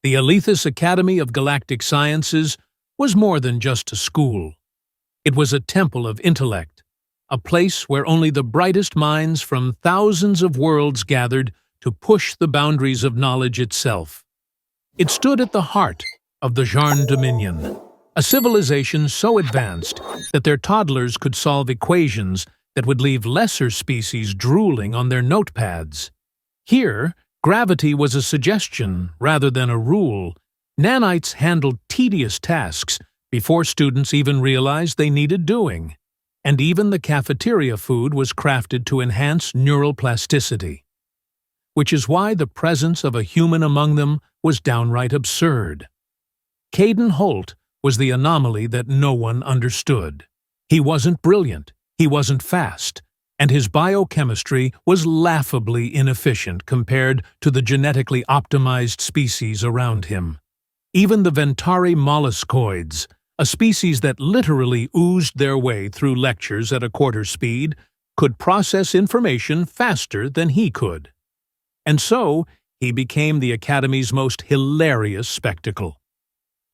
The Alethus Academy of Galactic Sciences was more than just a school. It was a temple of intellect, a place where only the brightest minds from thousands of worlds gathered to push the boundaries of knowledge itself. It stood at the heart of the Jarn Dominion, a civilization so advanced that their toddlers could solve equations that would leave lesser species drooling on their notepads. Here, gravity was a suggestion rather than a rule. Nanites handled tedious tasks before students even realized they needed doing. And even the cafeteria food was crafted to enhance neural plasticity. Which is why the presence of a human among them was downright absurd. Caden Holt was the anomaly that no one understood. He wasn't brilliant, he wasn't fast, and his biochemistry was laughably inefficient compared to the genetically optimized species around him. Even the Ventari molluscoids, a species that literally oozed their way through lectures at a quarter speed, could process information faster than he could. And so, he became the Academy's most hilarious spectacle.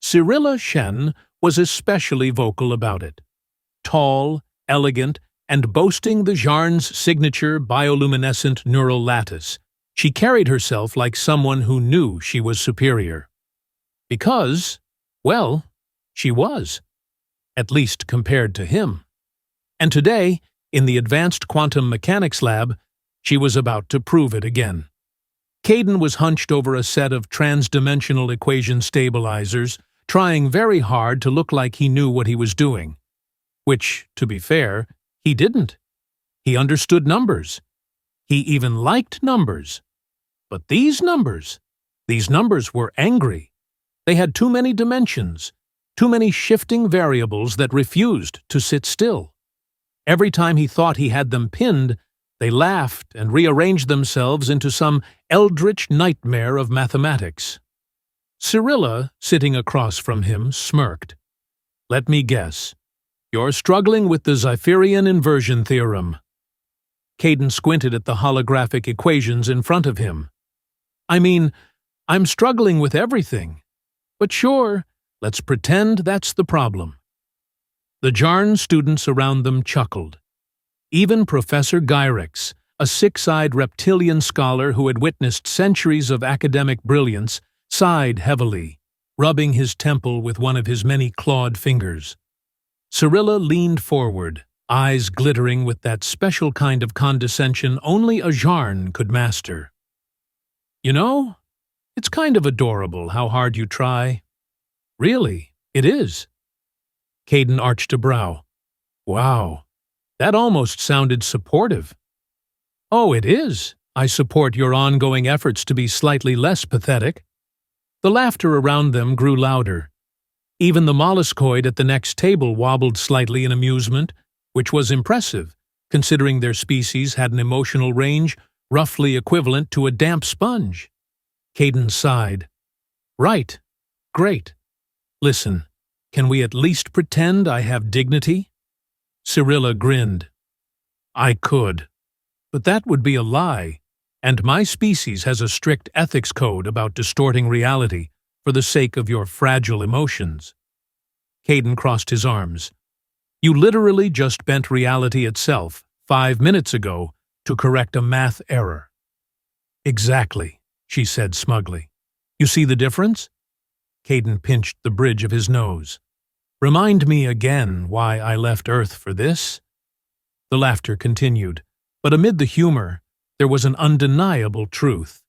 Cyrilla Shen was especially vocal about it. Tall, elegant, and boasting the Jarn's signature bioluminescent neural lattice, she carried herself like someone who knew she was superior. Because, well, she was, at least compared to him. And today, in the Advanced Quantum Mechanics Lab, she was about to prove it again. Caden was hunched over a set of trans-dimensional equation stabilizers, trying very hard to look like he knew what he was doing. Which, to be fair, he didn't. He understood numbers. He even liked numbers. But these numbers were angry. They had too many dimensions, too many shifting variables that refused to sit still. Every time he thought he had them pinned, they laughed and rearranged themselves into some eldritch nightmare of mathematics. Cyrilla, sitting across from him, smirked. "Let me guess. You're struggling with the Zephyrian inversion theorem." Caden squinted at the holographic equations in front of him. "I mean, I'm struggling with everything. But sure, let's pretend that's the problem." The Jarn students around them chuckled. Even Professor Gyrex, a six-eyed reptilian scholar who had witnessed centuries of academic brilliance, sighed heavily, rubbing his temple with one of his many clawed fingers. Cyrilla leaned forward, eyes glittering with that special kind of condescension only a Jarn could master. "You know, it's kind of adorable how hard you try." "Really, it is." Caden arched a brow. "Wow, that almost sounded supportive." "Oh, it is. I support your ongoing efforts to be slightly less pathetic." The laughter around them grew louder. Even the molluscoid at the next table wobbled slightly in amusement, which was impressive, considering their species had an emotional range roughly equivalent to a damp sponge. Caden sighed. "Right. Great. Listen, can we at least pretend I have dignity?" Cyrilla grinned. "I could. But that would be a lie, and my species has a strict ethics code about distorting reality for the sake of your fragile emotions." Caden crossed his arms. "You literally just bent reality itself, 5 minutes ago, to correct a math error." "Exactly," she said smugly. "You see the difference?" Caden pinched the bridge of his nose. "Remind me again why I left Earth for this?" The laughter continued, but amid the humor, there was an undeniable truth.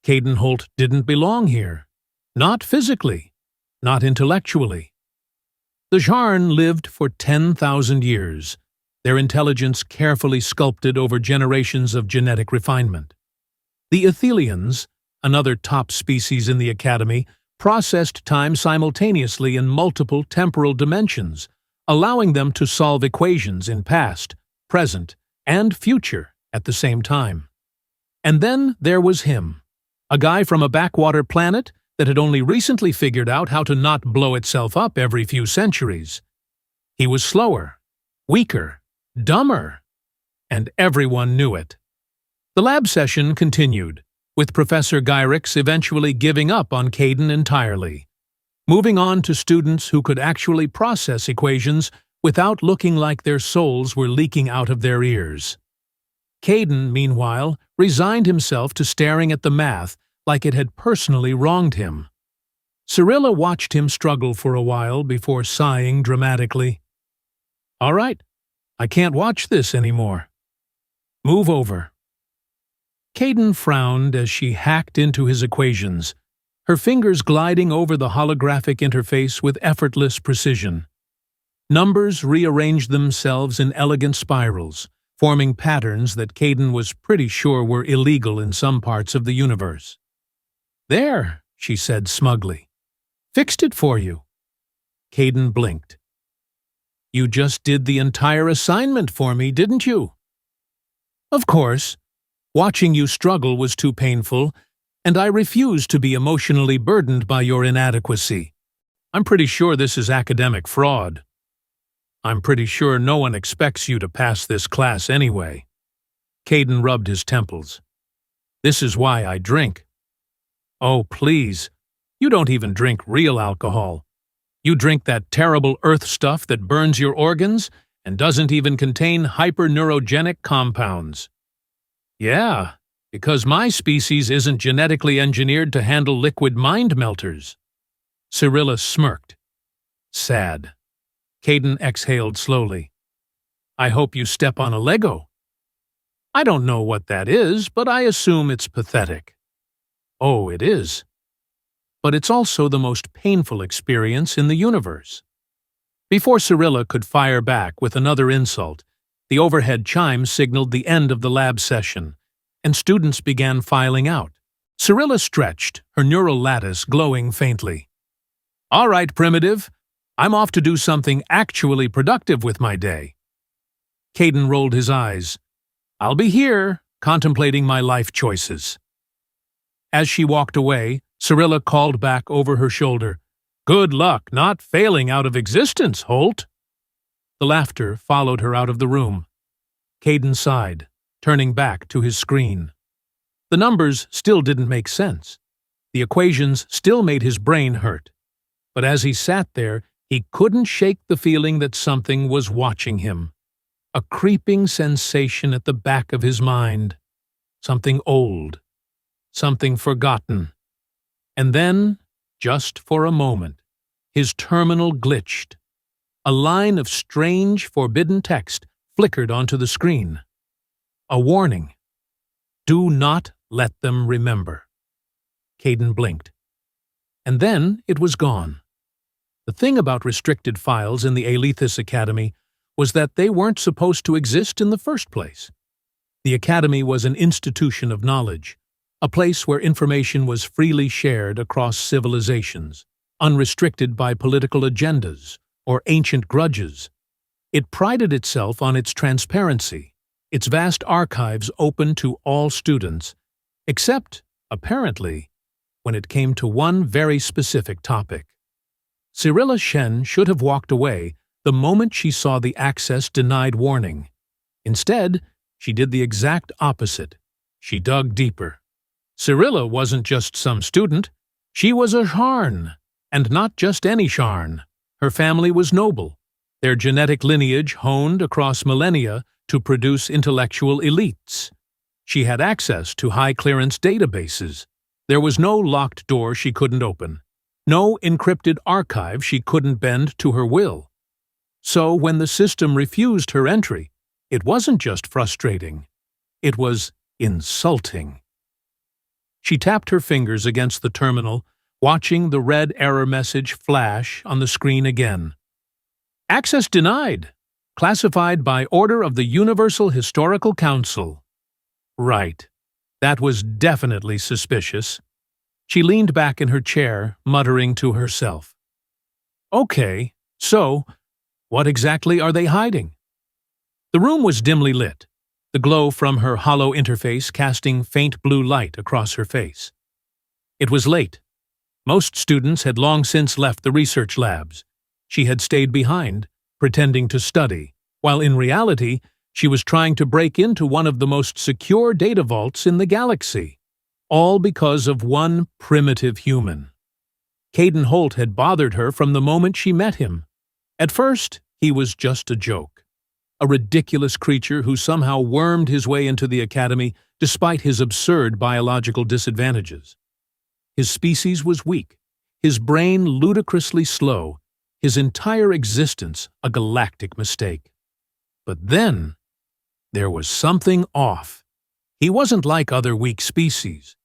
Caden Holt didn't belong here. Not physically, not intellectually. The Jarn lived for 10,000 years, their intelligence carefully sculpted over generations of genetic refinement. The Athelians, another top species in the Academy, processed time simultaneously in multiple temporal dimensions, allowing them to solve equations in past, present, and future at the same time. And then there was him, a guy from a backwater planet that had only recently figured out how to not blow itself up every few centuries. He was slower, weaker, dumber, and everyone knew it. The lab session continued, with Professor Gyrix eventually giving up on Caden entirely, moving on to students who could actually process equations without looking like their souls were leaking out of their ears. Caden, meanwhile, resigned himself to staring at the math like it had personally wronged him. Cyrilla watched him struggle for a while before sighing dramatically. "All right, I can't watch this anymore. Move over." Caden frowned as she hacked into his equations, her fingers gliding over the holographic interface with effortless precision. Numbers rearranged themselves in elegant spirals, forming patterns that Caden was pretty sure were illegal in some parts of the universe. "There," she said smugly. "Fixed it for you." Caden blinked. "You just did the entire assignment for me, didn't you?" "Of course. Watching you struggle was too painful, and I refuse to be emotionally burdened by your inadequacy. I'm pretty sure this is academic fraud. I'm pretty sure no one expects you to pass this class anyway." Caden rubbed his temples. "This is why I drink." "Oh, please. You don't even drink real alcohol. You drink that terrible earth stuff that burns your organs and doesn't even contain hyperneurogenic compounds." "Yeah, because my species isn't genetically engineered to handle liquid mind melters." Cyrilla smirked. Sad. Caden exhaled slowly. "I hope you step on a Lego." "I don't know what that is, but I assume it's pathetic." "Oh, it is. But it's also the most painful experience in the universe." Before Cyrilla could fire back with another insult, the overhead chime signaled the end of the lab session, and students began filing out. Cyrilla stretched, her neural lattice glowing faintly. "All right, Primitive. I'm off to do something actually productive with my day." Caden rolled his eyes. "I'll be here, contemplating my life choices." As she walked away, Cyrilla called back over her shoulder, "Good luck not failing out of existence, Holt." The laughter followed her out of the room. Caden sighed, turning back to his screen. The numbers still didn't make sense. The equations still made his brain hurt. But as he sat there, he couldn't shake the feeling that something was watching him. A creeping sensation at the back of his mind. Something old. Something forgotten. And then, just for a moment, his terminal glitched. A line of strange, forbidden text flickered onto the screen. A warning. "Do not let them remember." Caden blinked. And then it was gone. The thing about restricted files in the Alethis Academy was that they weren't supposed to exist in the first place. The Academy was an institution of knowledge, a place where information was freely shared across civilizations, unrestricted by political agendas or ancient grudges. It prided itself on its transparency, its vast archives open to all students, except, apparently, when it came to one very specific topic. Cyrilla Shen should have walked away the moment she saw the access denied warning. Instead, she did the exact opposite. She dug deeper. Cyrilla wasn't just some student. She was a Sharn, and not just any Sharn. Her family was noble, their genetic lineage honed across millennia to produce intellectual elites. She had access to high-clearance databases. There was no locked door she couldn't open, no encrypted archive she couldn't bend to her will. So when the system refused her entry, it wasn't just frustrating. It was insulting. She tapped her fingers against the terminal, watching the red error message flash on the screen again. "Access denied. Classified by order of the Universal Historical Council." Right. That was definitely suspicious. She leaned back in her chair, muttering to herself. "Okay, so, what exactly are they hiding?" The room was dimly lit, the glow from her hollow interface casting faint blue light across her face. It was late. Most students had long since left the research labs. She had stayed behind, pretending to study, while in reality, she was trying to break into one of the most secure data vaults in the galaxy. all because of one primitive human. Caden Holt had bothered her from the moment she met him. At first, he was just a joke, a ridiculous creature who somehow wormed his way into the academy despite his absurd biological disadvantages. His species was weak, his brain ludicrously slow, his entire existence a galactic mistake. But then, there was something off. He wasn't like other weak species.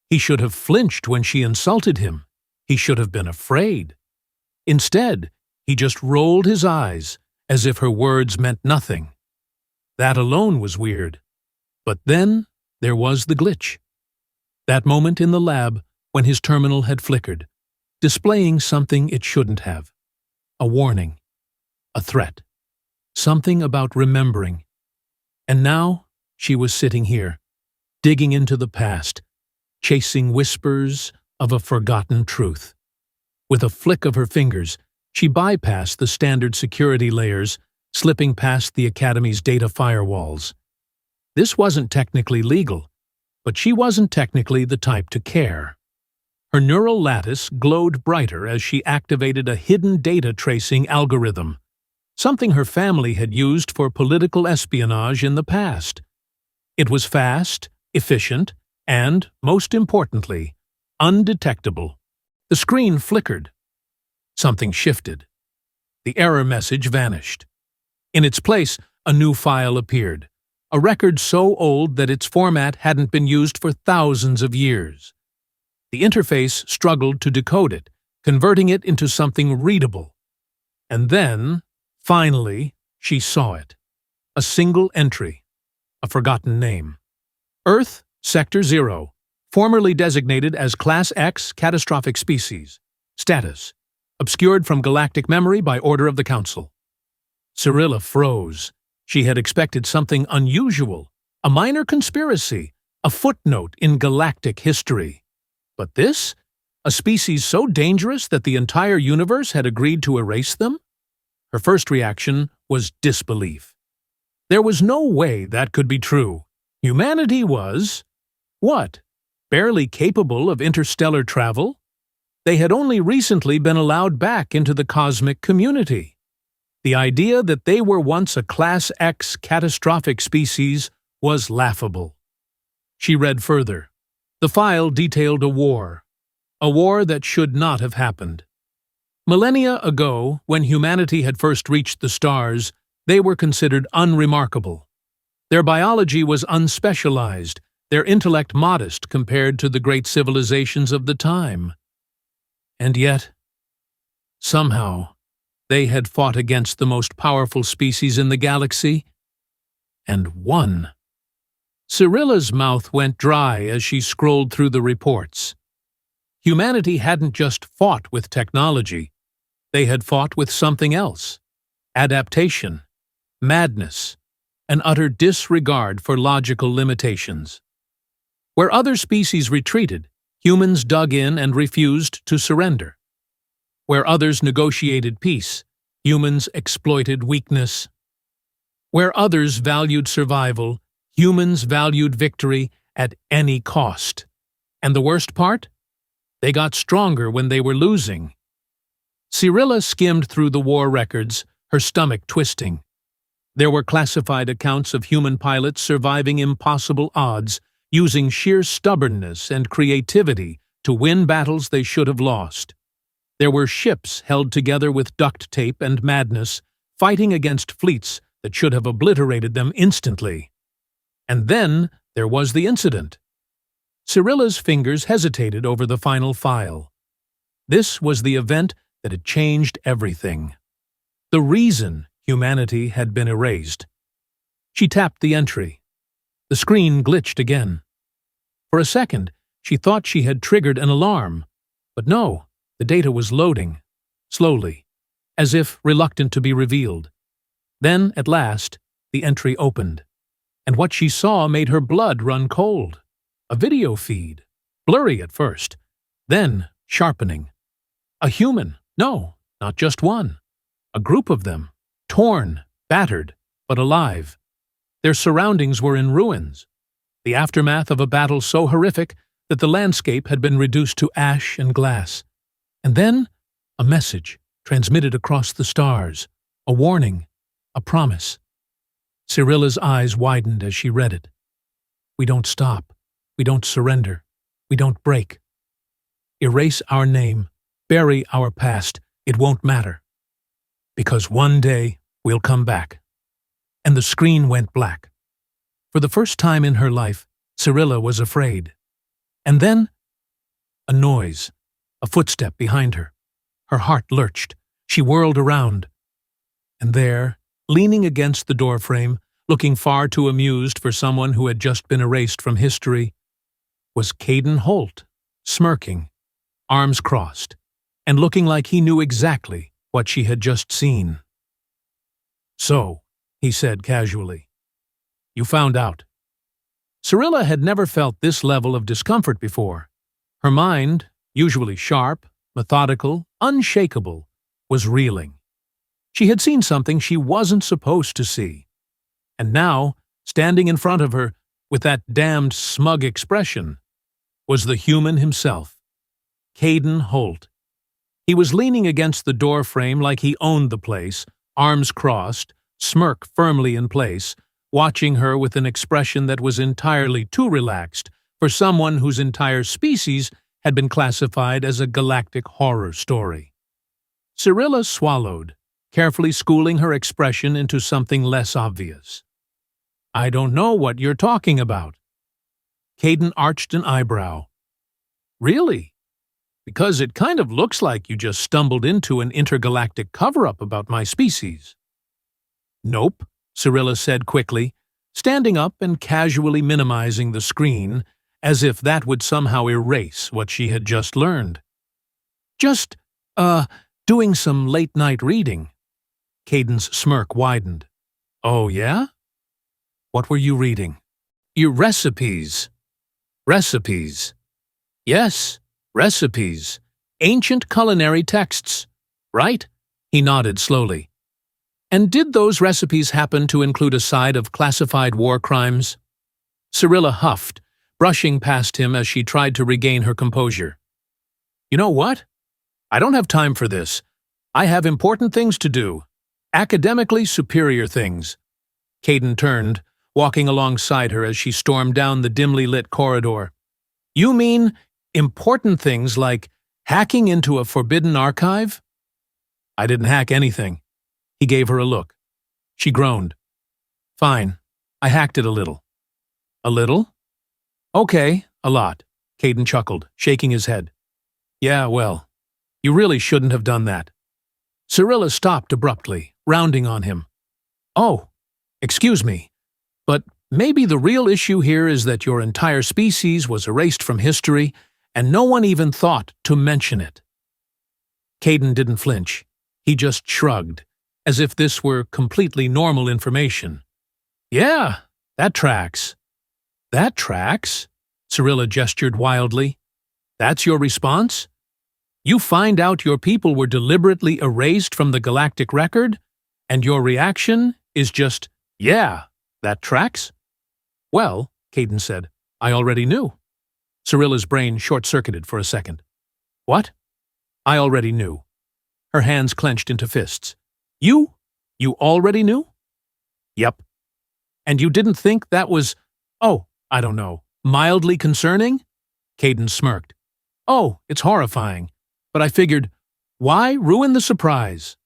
He should have flinched when she insulted him. He should have been afraid. Instead, he just rolled his eyes as if her words meant nothing. That alone was weird. But then there was the glitch. That moment in the lab when his terminal had flickered, displaying something it shouldn't have. A warning. A threat. Something about remembering. And now she was sitting here, digging into the past, chasing whispers of a forgotten truth. With a flick of her fingers, she bypassed the standard security layers, slipping past the Academy's data firewalls. This wasn't technically legal, but she wasn't technically the type to care. Her neural lattice glowed brighter as she activated a hidden data tracing algorithm, something her family had used for political espionage in the past. It was fast, efficient, and, most importantly, undetectable. The screen flickered. Something shifted. The error message vanished. In its place, a new file appeared, a record so old that its format hadn't been used for thousands of years. The interface struggled to decode it, converting it into something readable. And then, finally, she saw it. A single entry. A forgotten name. Earth, Sector 0, formerly designated as Class X Catastrophic Species. Status: obscured from galactic memory by order of the Council. Cyrilla froze. She had expected something unusual, a minor conspiracy, a footnote in galactic history. But this? A species so dangerous that the entire universe had agreed to erase them? Her first reaction was disbelief. There was no way that could be true. Humanity was, what? Barely capable of interstellar travel? They had only recently been allowed back into the cosmic community. The idea that they were once a Class X catastrophic species was laughable. She read further. The file detailed a war that should not have happened. Millennia ago, when humanity had first reached the stars, they were considered unremarkable. Their biology was unspecialized, their intellect modest compared to the great civilizations of the time. And yet, somehow, they had fought against the most powerful species in the galaxy, and won. Cyrilla's mouth went dry as she scrolled through the reports. Humanity hadn't just fought with technology, they had fought with something else. Adaptation, madness, an utter disregard for logical limitations. Where other species retreated, humans dug in and refused to surrender. Where others negotiated peace, humans exploited weakness. Where others valued survival, humans valued victory at any cost. And the worst part? They got stronger when they were losing. Cyrilla skimmed through the war records, her stomach twisting. There were classified accounts of human pilots surviving impossible odds, using sheer stubbornness and creativity to win battles they should have lost. There were ships held together with duct tape and madness, fighting against fleets that should have obliterated them instantly. And then there was the incident. Cyrilla's fingers hesitated over the final file. This was the event that had changed everything. The reason humanity had been erased. She tapped the entry. The screen glitched again. For a second, she thought she had triggered an alarm. But no, the data was loading, slowly, as if reluctant to be revealed. Then, at last, the entry opened. And what she saw made her blood run cold. A video feed, blurry at first, then sharpening. A human, no, not just one. A group of them, torn, battered, but alive. Their surroundings were in ruins. The aftermath of a battle so horrific that the landscape had been reduced to ash and glass. And then, a message transmitted across the stars, a warning, a promise. Cyrilla's eyes widened as she read it. We don't stop. We don't surrender. We don't break. Erase our name. Bury our past. It won't matter. Because one day we'll come back. And the screen went black. For the first time in her life, Cyrilla was afraid. And then, a noise, a footstep behind her. Her heart lurched. She whirled around. And there, leaning against the doorframe, looking far too amused for someone who had just been erased from history, was Caden Holt, smirking, arms crossed, and looking like he knew exactly what she had just seen. So, he said casually, you found out. Cyrilla had never felt this level of discomfort before. Her mind, usually sharp, methodical, unshakable, was reeling. She had seen something she wasn't supposed to see. And now, standing in front of her, with that damned smug expression, was the human himself, Caden Holt. He was leaning against the door frame like he owned the place, arms crossed, smirk firmly in place, watching her with an expression that was entirely too relaxed for someone whose entire species had been classified as a galactic horror story. Cyrilla swallowed, carefully schooling her expression into something less obvious. I don't know what you're talking about. Caden arched an eyebrow. Really? Because it kind of looks like you just stumbled into an intergalactic cover-up about my species. Nope, Cyrilla said quickly, standing up and casually minimizing the screen, as if that would somehow erase what she had just learned. Just, doing some late-night reading. Caden's smirk widened. Oh, yeah? What were you reading? Your recipes. Recipes. Yes, recipes. Ancient culinary texts. Right? He nodded slowly. And did those recipes happen to include a side of classified war crimes? Cyrilla huffed, brushing past him as she tried to regain her composure. You know what? I don't have time for this. I have important things to do. Academically superior things. Caden turned, walking alongside her as she stormed down the dimly lit corridor. You mean important things like hacking into a forbidden archive? I didn't hack anything. He gave her a look. She groaned. Fine. I hacked it a little. A little? Okay, a lot. Caden chuckled, shaking his head. Yeah, well, you really shouldn't have done that. Cyrilla stopped abruptly, rounding on him. Oh, excuse me, but maybe the real issue here is that your entire species was erased from history and no one even thought to mention it. Caden didn't flinch. He just shrugged, as if this were completely normal information. Yeah, that tracks. That tracks? Cyrilla gestured wildly. That's your response? You find out your people were deliberately erased from the galactic record, and your reaction is just, yeah, that tracks? Well, Caden said, I already knew. Cyrilla's brain short-circuited for a second. What? I already knew. Her hands clenched into fists. You? You already knew? Yep. And you didn't think that was, I don't know, mildly concerning? Caden smirked. Oh, it's horrifying. But I figured, why ruin the surprise?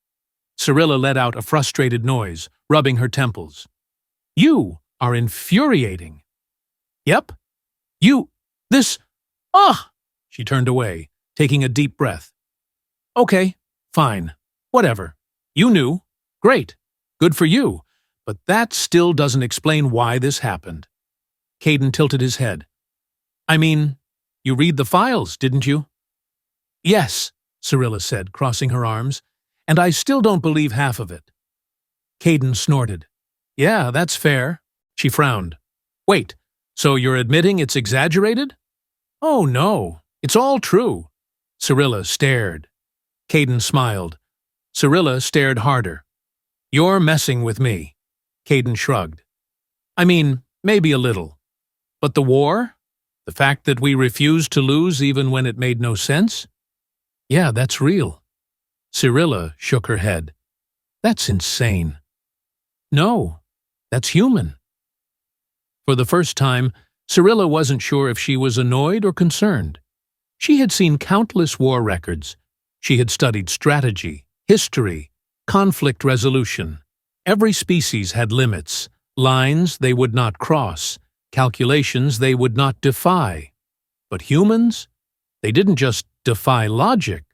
Cyrilla let out a frustrated noise, rubbing her temples. You are infuriating. Yep. She turned away, taking a deep breath. Okay, fine, whatever. You knew. Great. Good for you. But that still doesn't explain why this happened. Caden tilted his head. I mean, you read the files, didn't you? Yes, Cyrilla said, crossing her arms, and I still don't believe half of it. Caden snorted. Yeah, that's fair. She frowned. Wait, so you're admitting it's exaggerated? Oh, no, it's all true. Cyrilla stared. Caden smiled. Cyrilla stared harder. You're messing with me. Caden shrugged. I mean, maybe a little. But the war? The fact that we refused to lose even when it made no sense? Yeah, that's real. Cyrilla shook her head. That's insane. No, that's human. For the first time, Cyrilla wasn't sure if she was annoyed or concerned. She had seen countless war records. She had studied strategy, history, conflict resolution. Every species had limits, lines they would not cross, calculations they would not defy. But humans? They didn't just defy logic,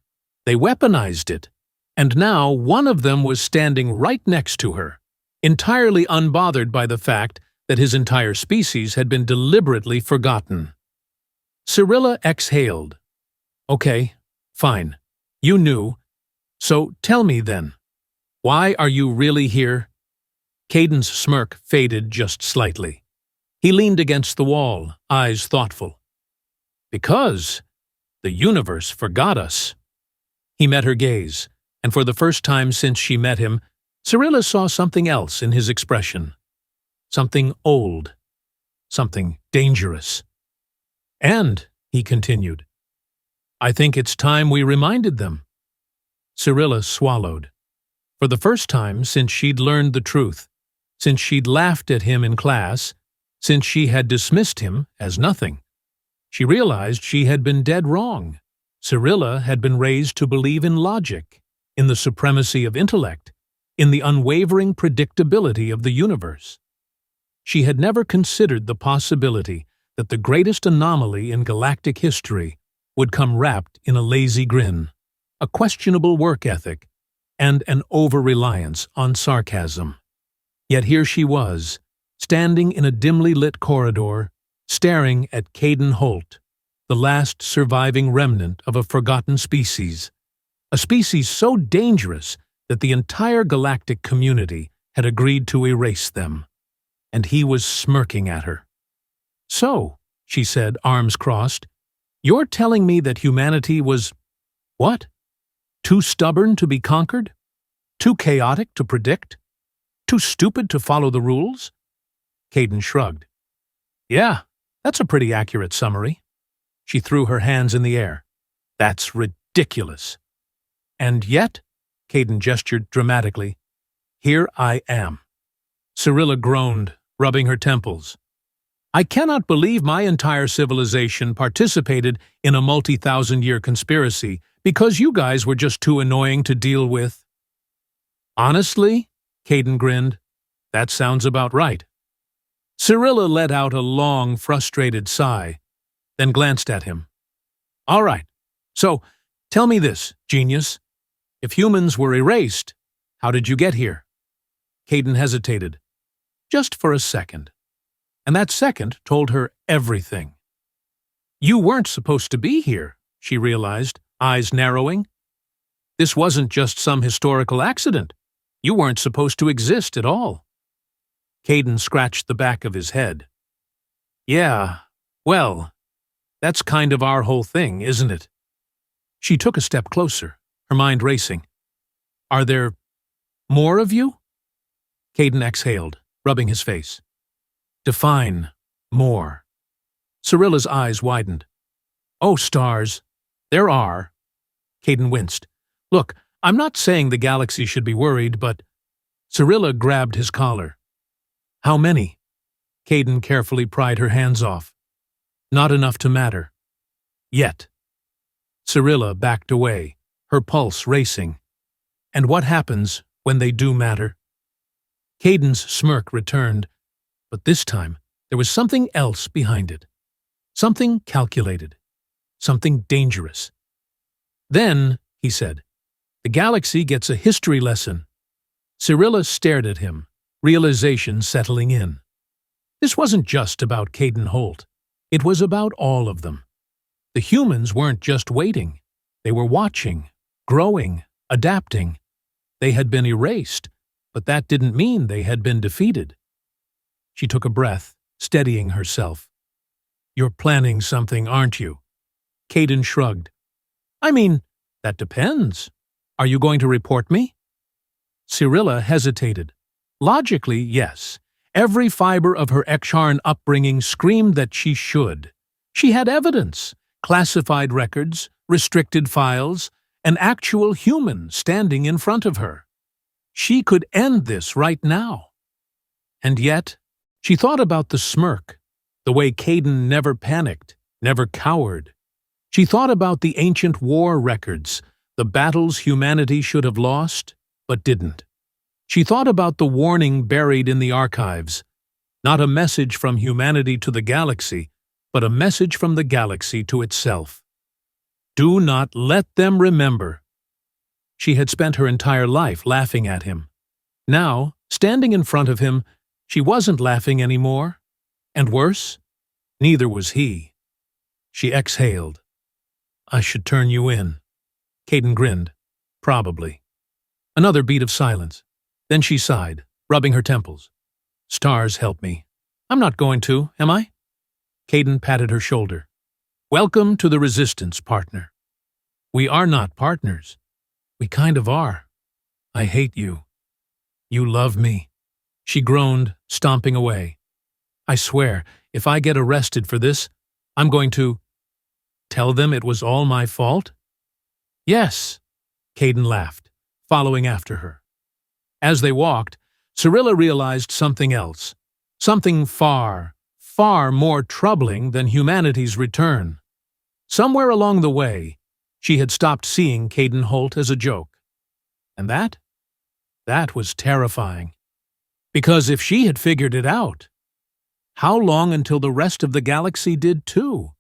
they weaponized it. And now one of them was standing right next to her, entirely unbothered by the fact that his entire species had been deliberately forgotten. Cyrilla exhaled. Okay, fine. You knew. So tell me then, why are you really here? Caden's smirk faded just slightly. He leaned against the wall, eyes thoughtful. Because the universe forgot us. He met her gaze, and for the first time since she met him, Cyrilla saw something else in his expression. Something old. Something dangerous. And, he continued, I think it's time we reminded them. Cyrilla swallowed. For the first time since she'd learned the truth, since she'd laughed at him in class, since she had dismissed him as nothing, she realized she had been dead wrong. Cyrilla had been raised to believe in logic, in the supremacy of intellect, in the unwavering predictability of the universe. She had never considered the possibility that the greatest anomaly in galactic history would come wrapped in a lazy grin, a questionable work ethic, and an over-reliance on sarcasm. Yet here she was, standing in a dimly lit corridor, staring at Caden Holt, the last surviving remnant of a forgotten species, a species so dangerous that the entire galactic community had agreed to erase them. And he was smirking at her. So, she said, arms crossed, you're telling me that humanity was, what? Too stubborn to be conquered? Too chaotic to predict? Too stupid to follow the rules? Caden shrugged. Yeah, that's a pretty accurate summary. She threw her hands in the air. That's ridiculous. And yet, Caden gestured dramatically, here I am. Cyrilla groaned, rubbing her temples. I cannot believe my entire civilization participated in a multi-thousand-year conspiracy because you guys were just too annoying to deal with. Honestly, Caden grinned, that sounds about right. Cyrilla let out a long, frustrated sigh, then glanced at him. All right, so tell me this, genius. If humans were erased, how did you get here? Caden hesitated, just for a second. And that second told her everything. You weren't supposed to be here, she realized, eyes narrowing. This wasn't just some historical accident. You weren't supposed to exist at all. Caden scratched the back of his head. Yeah, well, that's kind of our whole thing, isn't it? She took a step closer, her mind racing. Are there more of you? Caden exhaled, rubbing his face. Define more. Cyrilla's eyes widened. Oh, stars. There are. Caden winced. Look, I'm not saying the galaxy should be worried, but... Cyrilla grabbed his collar. How many? Caden carefully pried her hands off. Not enough to matter. Yet. Cyrilla backed away, her pulse racing. And what happens when they do matter? Caden's smirk returned, but this time there was something else behind it. Something calculated. Something dangerous. Then, he said, the galaxy gets a history lesson. Cyrilla stared at him, realization settling in. This wasn't just about Caden Holt. It was about all of them. The humans weren't just waiting. They were watching, growing, adapting. They had been erased, but that didn't mean they had been defeated. She took a breath, steadying herself. You're planning something, aren't you? Caden shrugged. I mean, that depends. Are you going to report me? Cyrilla hesitated. Logically, yes. Every fiber of her Ekharn upbringing screamed that she should. She had evidence, classified records, restricted files, an actual human standing in front of her. She could end this right now. And yet, she thought about the smirk, the way Caden never panicked, never cowered. She thought about the ancient war records, the battles humanity should have lost, but didn't. She thought about the warning buried in the archives, not a message from humanity to the galaxy, but a message from the galaxy to itself. Do not let them remember. She had spent her entire life laughing at him. Now, standing in front of him, she wasn't laughing anymore. And worse, neither was he. She exhaled. I should turn you in. Caden grinned. Probably. Another beat of silence. Then she sighed, rubbing her temples. Stars help me. I'm not going to, am I? Caden patted her shoulder. Welcome to the Resistance, partner. We are not partners. We kind of are. I hate you. You love me. She groaned, stomping away. I swear, if I get arrested for this, I'm going to tell them it was all my fault? Yes, Caden laughed, following after her. As they walked, Cyrilla realized something else, something far, far more troubling than humanity's return. Somewhere along the way, she had stopped seeing Caden Holt as a joke. And that was terrifying. Because if she had figured it out, how long until the rest of the galaxy did too?